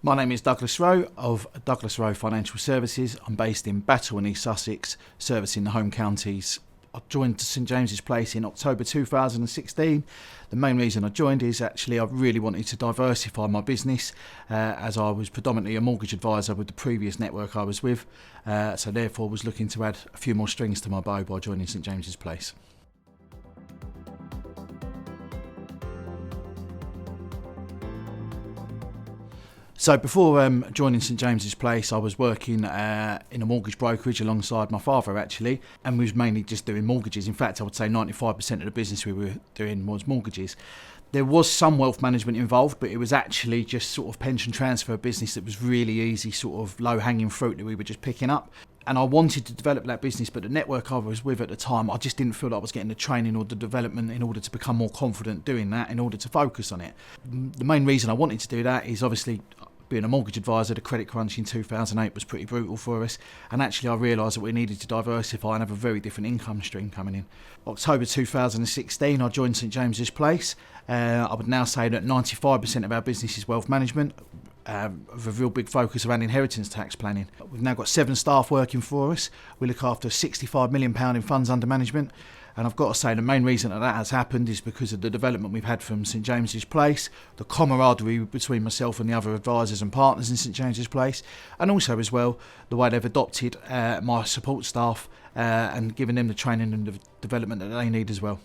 My name is Douglas Rowe of Douglas Rowe Financial Services. I'm based in Battle in East Sussex, servicing the home counties. I joined St James's Place in October 2016. The main reason I joined is actually I really wanted to diversify my business as I was predominantly a mortgage advisor with the previous network I was with. So therefore was looking to add a few more strings to my bow by joining St James's Place. So before joining St James's Place, I was working in a mortgage brokerage alongside my father actually, and we was mainly just doing mortgages. In fact, I would say 95% of the business we were doing was mortgages. There was some wealth management involved, but it was actually just sort of pension transfer business that was really easy, sort of low-hanging fruit that we were just picking up. And I wanted to develop that business, but the network I was with at the time, I just didn't feel like I was getting the training or the development in order to become more confident doing that, in order to focus on it. The main reason I wanted to do that is obviously being a mortgage advisor, the credit crunch in 2008 was pretty brutal for us, and actually I realised that we needed to diversify and have a very different income stream coming in. October 2016 I joined St James's Place. I would now say that 95% of our business is wealth management, with a real big focus around inheritance tax planning. We've now got 7 staff working for us. We look after £65 million in funds under management. And I've got to say the main reason that has happened is because of the development we've had from St James's Place, the camaraderie between myself and the other advisors and partners in St James's Place, and also as well the way they've adopted my support staff and given them the training and the development that they need as well.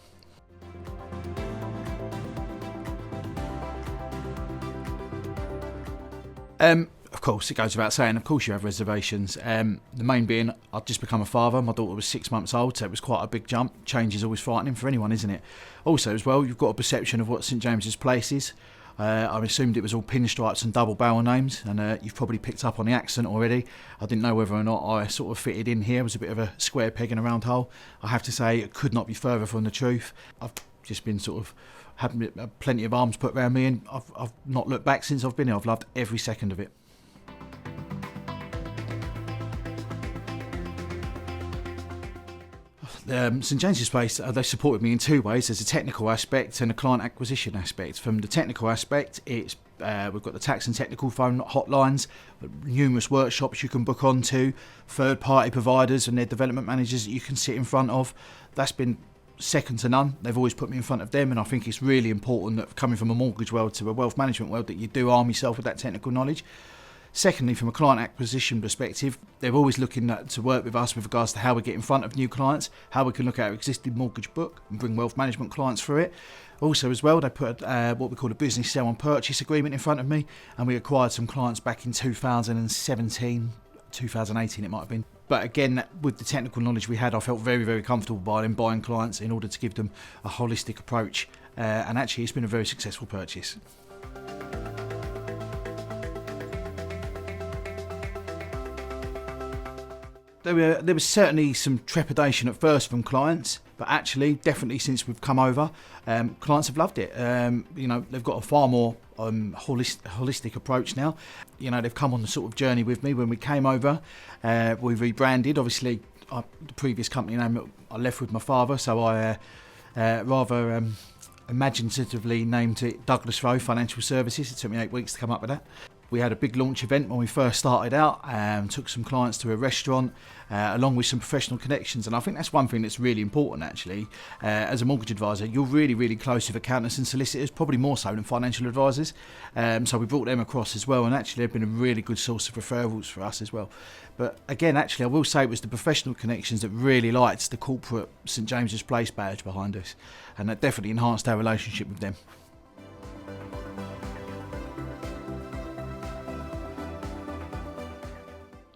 Of course, it goes without saying, of course you have reservations. The main being, I've just become a father. My daughter was 6 months old, so it was quite a big jump. Change is always frightening for anyone, isn't it? Also, as well, you've got a perception of what St James's Place is. I assumed it was all pinstripes and double barrel names, and you've probably picked up on the accent already. I didn't know whether or not I sort of fitted in here. It was a bit of a square peg in a round hole. I have to say, it could not be further from the truth. I've just been sort of having plenty of arms put around me, and I've not looked back since I've been here. I've loved every second of it. St James's Place, they supported me in 2 ways. There's a technical aspect and a client acquisition aspect. From the technical aspect, it's we've got the tax and technical phone hotlines, numerous workshops you can book onto, third-party providers and their development managers that you can sit in front of. That's been second to none. They've always put me in front of them, and I think it's really important that coming from a mortgage world to a wealth management world that you do arm yourself with that technical knowledge. Secondly, from a client acquisition perspective, they're always looking to work with us with regards to how we get in front of new clients, how we can look at our existing mortgage book and bring wealth management clients through it. Also as well, they put what we call a business sale and purchase agreement in front of me, and we acquired some clients back in 2017, 2018 it might have been. But again, with the technical knowledge we had, I felt very, very comfortable by them buying clients in order to give them a holistic approach, and actually it's been a very successful purchase. There was certainly some trepidation at first from clients, but actually, definitely since we've come over, clients have loved it. They've got a far more holistic approach now. They've come on the sort of journey with me. When we came over, we rebranded. Obviously, the previous company name I left with my father, so I rather imaginatively named it Douglas Rowe Financial Services. It took me 8 weeks to come up with that. We had a big launch event when we first started out, took some clients to a restaurant, along with some professional connections. And I think that's one thing that's really important, actually. As a mortgage advisor, you're really, really close with accountants and solicitors, probably more so than financial advisors. So we brought them across as well, and actually they've been a really good source of referrals for us as well. But again, actually, I will say it was the professional connections that really liked the corporate St James's Place badge behind us, and that definitely enhanced our relationship with them.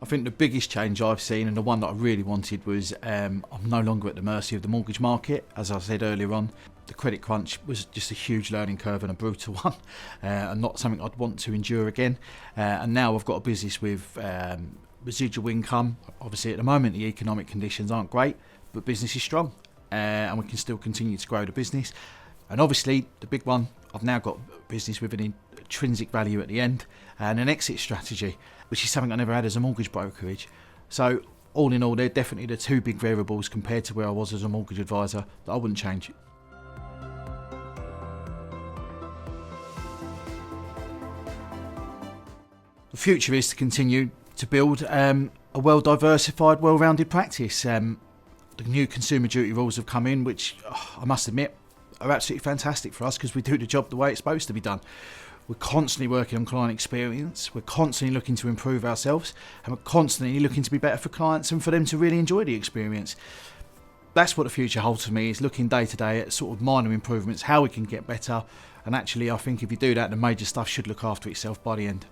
I think the biggest change I've seen, and the one that I really wanted, was I'm no longer at the mercy of the mortgage market. As I said earlier on, the credit crunch was just a huge learning curve and a brutal one, and not something I'd want to endure again. And now I've got a business with residual income. Obviously at the moment the economic conditions aren't great, but business is strong, and we can still continue to grow the business. And obviously the big one, I've now got a business with an intrinsic value at the end and an exit strategy, which is something I never had as a mortgage brokerage. So all in all, they're definitely the 2 big variables compared to where I was as a mortgage advisor that I wouldn't change. future is to continue to build a well-diversified, well-rounded practice. The new consumer duty rules have come in, which I must admit are absolutely fantastic for us because we do the job the way it's supposed to be done. We're constantly working on client experience, we're constantly looking to improve ourselves, and we're constantly looking to be better for clients and for them to really enjoy the experience. That's what the future holds for me, is looking day to day at sort of minor improvements, how we can get better, and actually I think if you do that, the major stuff should look after itself by the end.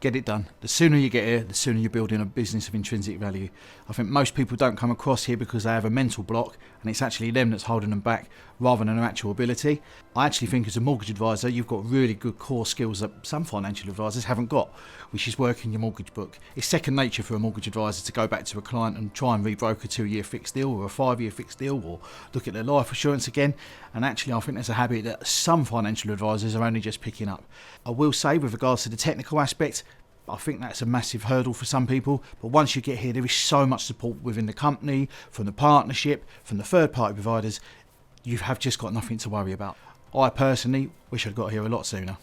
Get it done. The sooner you get here, the sooner you're building a business of intrinsic value. I think most people don't come across here because they have a mental block and it's actually them that's holding them back rather than their actual ability. I actually think as a mortgage advisor, you've got really good core skills that some financial advisors haven't got, which is working your mortgage book. It's second nature for a mortgage advisor to go back to a client and try and rebroker a 2-year fixed deal or a 5-year fixed deal or look at their life assurance again. And actually I think that's a habit that some financial advisors are only just picking up. I will say with regards to the technical aspect, I think that's a massive hurdle for some people, but once you get here there is so much support within the company, from the partnership, from the third party providers. You have just got nothing to worry about. I personally wish I'd got here a lot sooner.